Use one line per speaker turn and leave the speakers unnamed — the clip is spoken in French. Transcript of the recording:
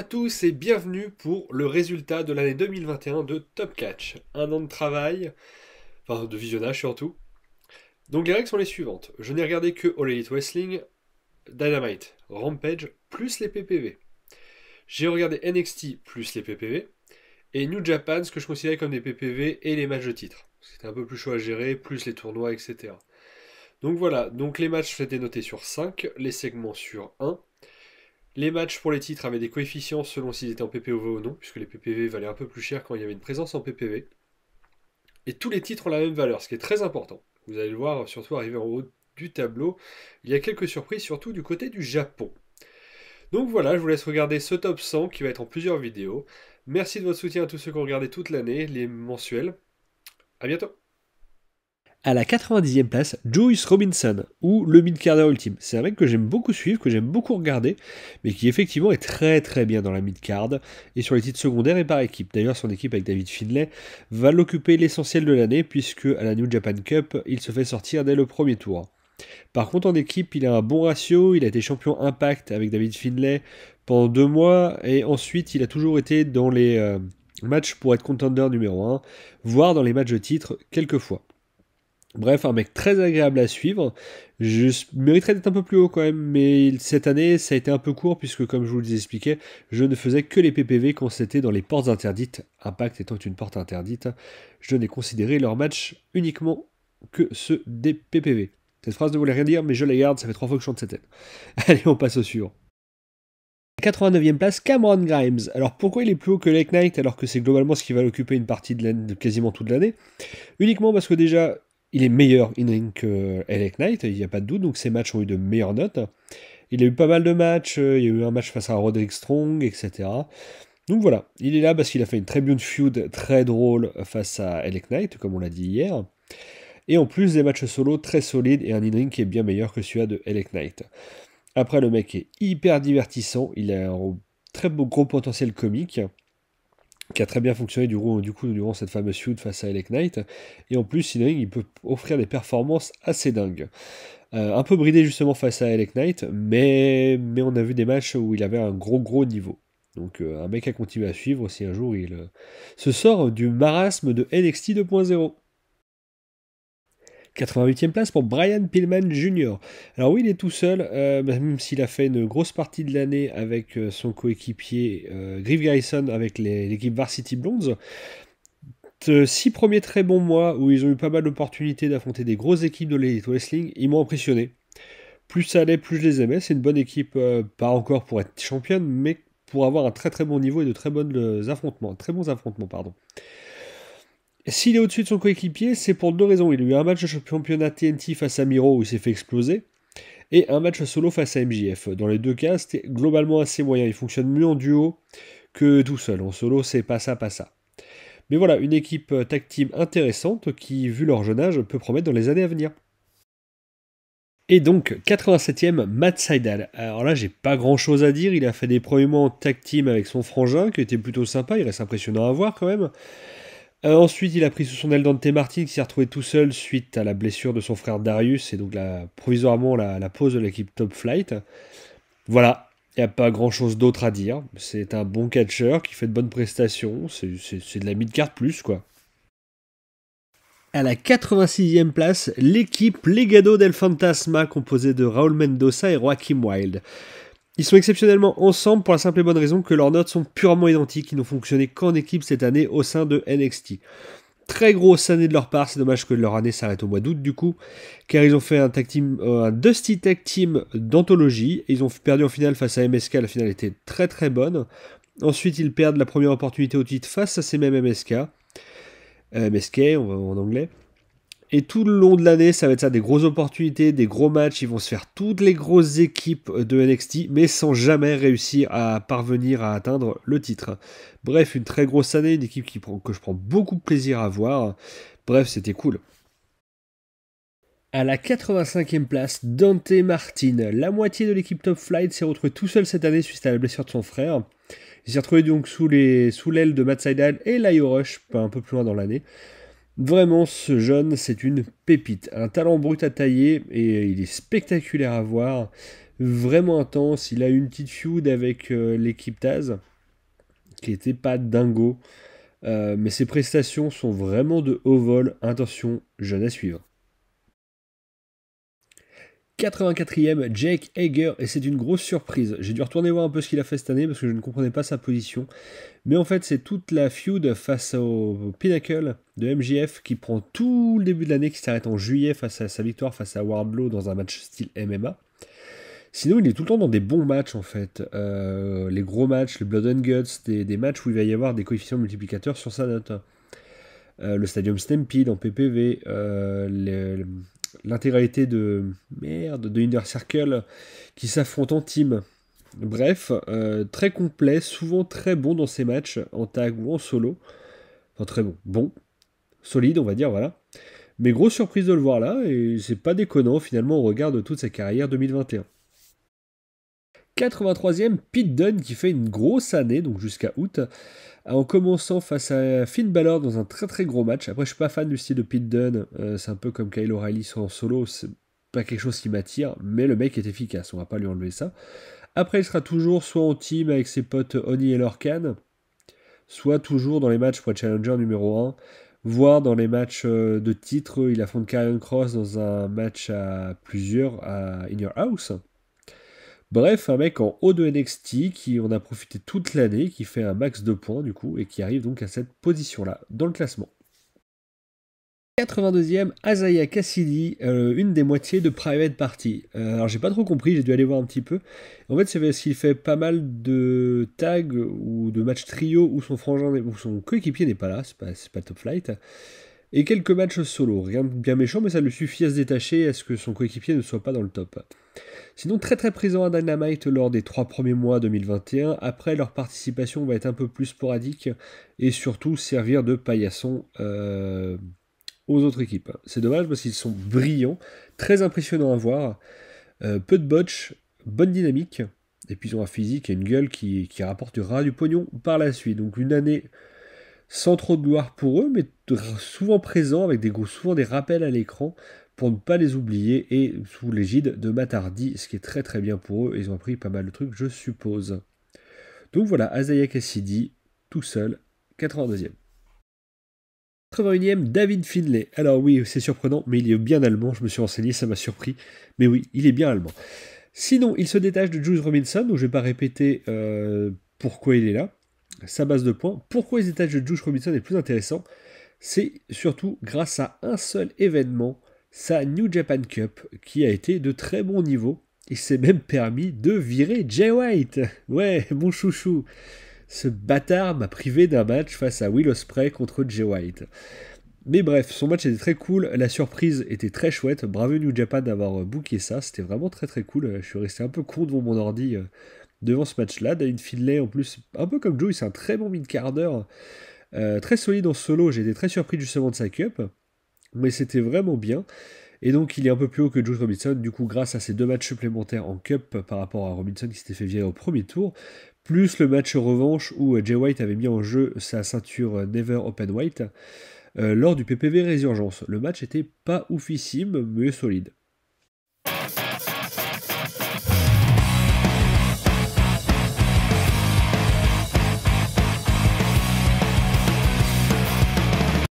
tous et bienvenue pour le résultat de l'année 2021 de Top Catch. Un an de travail, enfin de visionnage surtout. Donc les règles sont les suivantes. Je n'ai regardé que All Elite Wrestling, Dynamite, Rampage, plus les PPV. J'ai regardé NXT plus les PPV, et New Japan, ce que je considérais comme des PPV et les matchs de titre. C'était un peu plus chaud à gérer, plus les tournois, etc. Donc voilà, donc les matchs étaient notés sur 5, les segments sur 1. Les matchs pour les titres avaient des coefficients selon s'ils étaient en PPV ou non, puisque les PPV valaient un peu plus cher quand il y avait une présence en PPV. Et tous les titres ont la même valeur, ce qui est très important. Vous allez le voir, surtout arrivé en haut du tableau. Il y a quelques surprises, surtout du côté du Japon. Donc voilà, je vous laisse regarder ce top 100 qui va être en plusieurs vidéos. Merci de votre soutien à tous ceux qui ont regardé toute l'année, les mensuels. A bientôt. À la 90e place, Juice Robinson, ou le mid-carder ultime. C'est un mec que j'aime beaucoup suivre, que j'aime beaucoup regarder, mais qui effectivement est très très bien dans la mid-card, et sur les titres secondaires et par équipe. D'ailleurs, son équipe avec David Finlay va l'occuper l'essentiel de l'année, puisque à la New Japan Cup, il se fait sortir dès le premier tour. Par contre, en équipe, il a un bon ratio, il a été champion Impact avec David Finlay pendant 2 mois, et ensuite, il a toujours été dans les matchs pour être contender numéro 1, voire dans les matchs de titre quelques fois. Bref, un mec très agréable à suivre. Je mériterais d'être un peu plus haut quand même, mais cette année, ça a été un peu court, puisque comme je vous le expliquais, je ne faisais que les PPV quand c'était dans les portes interdites. Impact étant une porte interdite, je n'ai considéré leurs matchs uniquement que ceux des PPV. Cette phrase ne voulait rien dire, mais je la garde, ça fait 3 fois que je chante cette tête. Allez, on passe au suivant. 89e place, Cameron Grimes. Alors pourquoi il est plus haut que Lake Knight alors que c'est globalement ce qui va l'occuper une partie de quasiment toute l'année? Uniquement parce que déjà, il est meilleur in-ring que Lake Knight, il n'y a pas de doute, donc ses matchs ont eu de meilleures notes. Il a eu pas mal de matchs, il y a eu un match face à Roderick Strong, etc. Donc voilà, il est là parce qu'il a fait une très bonne feud très drôle face à Lake Knight, comme on l'a dit hier. Et en plus des matchs solo très solides et un in-ring qui est bien meilleur que celui de Lake Knight. Après, le mec est hyper divertissant, il a un très beau gros potentiel comique, qui a très bien fonctionné durant cette fameuse feud face à Lake Knight. Et en plus, in-ring, il peut offrir des performances assez dingues. Un peu bridé justement face à Lake Knight, mais on a vu des matchs où il avait un gros niveau. Donc un mec à continuer à suivre si un jour il se sort du marasme de NXT 2.0. 88e place pour Brian Pillman Jr. Alors oui, il est tout seul, même s'il a fait une grosse partie de l'année avec son coéquipier Griff Garrison avec l'équipe Varsity Blondes. 6 premiers très bons mois où ils ont eu pas mal d'opportunités d'affronter des grosses équipes de l'Elite Wrestling, ils m'ont impressionné. Plus ça allait, plus je les aimais. C'est une bonne équipe, pas encore pour être championne, mais pour avoir un très très bon niveau et de très bons affrontements, pardon. S'il est au-dessus de son coéquipier, c'est pour 2 raisons. Il a eu un match de championnat TNT face à Miro où il s'est fait exploser, et un match solo face à MJF. Dans les 2 cas, c'était globalement assez moyen. Il fonctionne mieux en duo que tout seul. En solo, c'est pas ça, pas ça. Mais voilà, une équipe tag team intéressante qui, vu leur jeune âge, peut promettre dans les années à venir. Et donc, 87e, Matt Sydal. Alors là, j'ai pas grand chose à dire. Il a fait des premiers mois en tag team avec son frangin, qui était plutôt sympa. Il reste impressionnant à voir quand même. Ensuite, il a pris sous son aile Dante Martin, qui s'est retrouvé tout seul suite à la blessure de son frère Darius, et donc provisoirement la pause de l'équipe Top Flight. Voilà, il n'y a pas grand chose d'autre à dire. C'est un bon catcheur qui fait de bonnes prestations. C'est de la mid-card plus, quoi. À la 86e place, l'équipe Legado del Fantasma, composée de Raúl Mendoza et Joaquim Wild. Ils sont exceptionnellement ensemble pour la simple et bonne raison que leurs notes sont purement identiques, ils n'ont fonctionné qu'en équipe cette année au sein de NXT. Très grosse année de leur part, c'est dommage que leur année s'arrête au mois d'août du coup, car ils ont fait un Dusty Tag Team d'anthologie, et ils ont perdu en finale face à MSK, la finale était très très bonne. Ensuite ils perdent la première opportunité au titre face à ces mêmes MSK, MSK en anglais. Et tout le long de l'année, ça va être ça, des grosses opportunités, des gros matchs. Ils vont se faire toutes les grosses équipes de NXT, mais sans jamais réussir à parvenir à atteindre le titre. Bref, une très grosse année, une équipe que je prends beaucoup de plaisir à voir. Bref, c'était cool. À la 85e place, Dante Martin. La moitié de l'équipe Top Flight s'est retrouvée tout seul cette année suite à la blessure de son frère. Il s'est retrouvé donc sous l'aile de Matt Sydal et Lio Rush, un peu plus loin dans l'année. Vraiment, ce jeune, c'est une pépite. Un talent brut à tailler et il est spectaculaire à voir. Vraiment intense. Il a eu une petite feud avec l'équipe Taz. qui n'était pas dingo. Mais ses prestations sont vraiment de haut vol. Attention, jeune à suivre. 84e, Jake Hager, et c'est une grosse surprise. J'ai dû retourner voir un peu ce qu'il a fait cette année parce que je ne comprenais pas sa position. Mais en fait, c'est toute la feud face au Pinnacle de MJF qui prend tout le début de l'année, qui s'arrête en juillet face à sa victoire face à Wardlow dans un match style MMA. Sinon, il est tout le temps dans des bons matchs en fait. Les gros matchs, les Blood and Guts, des matchs où il va y avoir des coefficients multiplicateurs sur sa note. Le Stadium Stampede en PPV, l'intégralité de Inner Circle qui s'affrontent en team. Bref, très complet, souvent très bon dans ses matchs, en tag ou en solo. Enfin, très bon, solide, on va dire, voilà. Mais grosse surprise de le voir là, et c'est pas déconnant finalement au regard de toute sa carrière 2021. 83e, Pete Dunne qui fait une grosse année, donc jusqu'à août, en commençant face à Finn Balor dans un très très gros match. Après, je suis pas fan du style de Pete Dunne, c'est un peu comme Kyle O'Reilly en solo, c'est pas quelque chose qui m'attire, mais le mec est efficace, on va pas lui enlever ça. Après, il sera toujours soit en team avec ses potes Oni et Lorcan, soit toujours dans les matchs pour être challenger numéro 1, voire dans les matchs de titre, il affronte Karrion Kross dans un match à plusieurs à In Your House. Bref, un mec en haut de NXT qui en a profité toute l'année, qui fait un max de points du coup, et qui arrive donc à cette position-là dans le classement. 82e, Isaiah Cassidy, une des moitiés de Private Party. Alors j'ai pas trop compris, j'ai dû aller voir un petit peu. En fait, c'est parce qu'il fait pas mal de tags ou de matchs trio où son frangin ou son coéquipier n'est pas là, c'est pas Top Flight. Et quelques matchs solo, rien de bien méchant, mais ça lui suffit à se détacher et à ce que son coéquipier ne soit pas dans le top. Sinon, très très présent à Dynamite lors des 3 premiers mois 2021. Après, leur participation va être un peu plus sporadique et surtout servir de paillasson aux autres équipes. C'est dommage parce qu'ils sont brillants, très impressionnants à voir, peu de botch, bonne dynamique, et puis ils ont un physique et une gueule qui rapportera du pognon par la suite. Donc une année sans trop de gloire pour eux, mais souvent présents avec souvent des rappels à l'écran pour ne pas les oublier et sous l'égide de Matt Hardy, ce qui est très très bien pour eux. Ils ont appris pas mal de trucs, je suppose. Donc voilà, Isaiah Cassidy, tout seul, 82e. 81e, David Finlay. Alors oui, c'est surprenant, mais il est bien allemand, je me suis renseigné, ça m'a surpris. Mais oui, il est bien allemand. Sinon, il se détache de Juice Robinson, donc je ne vais pas répéter pourquoi il est là, sa base de points. Pourquoi il se détache de Juice Robinson est plus intéressant, c'est surtout grâce à un seul événement, sa New Japan Cup, qui a été de très bon niveau. Il s'est même permis de virer Jay White. Ouais, mon chouchou. Ce bâtard m'a privé d'un match face à Will Ospreay contre Jay White. Mais bref, son match était très cool, la surprise était très chouette, bravo New Japan d'avoir booké ça, c'était vraiment très très cool, je suis resté un peu con devant mon ordi devant ce match-là. David Finlay en plus, un peu comme Joe, c'est un très bon mid-carder, très solide en solo, j'ai été très surpris justement de sa cup, mais c'était vraiment bien. Et donc il est un peu plus haut que Juice Robinson, du coup grâce à ces 2 matchs supplémentaires en cup par rapport à Robinson qui s'était fait virer au premier tour, plus le match revanche où Jay White avait mis en jeu sa ceinture Never Open White, lors du PPV Résurgence. Le match était pas oufissime, mais solide.